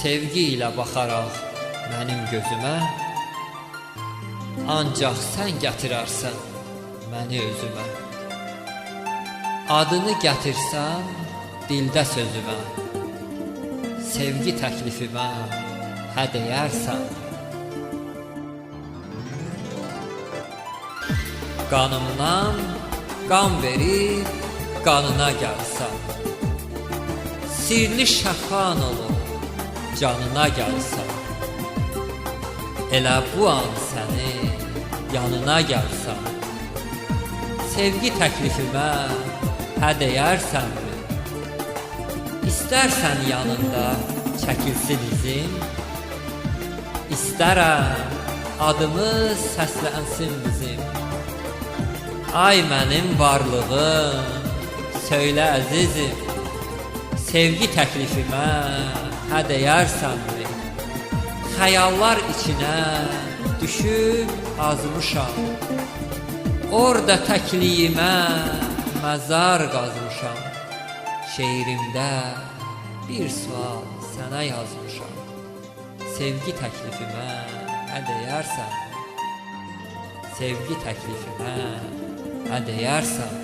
sevgi ilə baxaraq mənim gözümə, ancaq sən gətirərsən məni özümə. Adını gətirsən dildə sözümə, sevgi təklifimə hə deyərsən. Qanımdan qan verib qanına gəlsən, sirli şəfan olub canına gəlsən. Elə bu an səni yanına gəlsən, sevgi təklifimə hə deyərsənmi? İstərsən yanında çəkilsin izin, İstərəm adımız səslənsin bizim. Ay mənim varlığım, söylə əzizim, sevgi təklifimə hə deyərsənmi? Xəyallar içinə düşüb azmışam, orada təkliyimə məzar qazmışam. Şeirimdə bir sual sənə yazmışam, sevgi təklifimə hə deyərsən, sevgi təklifimə hə deyərsən.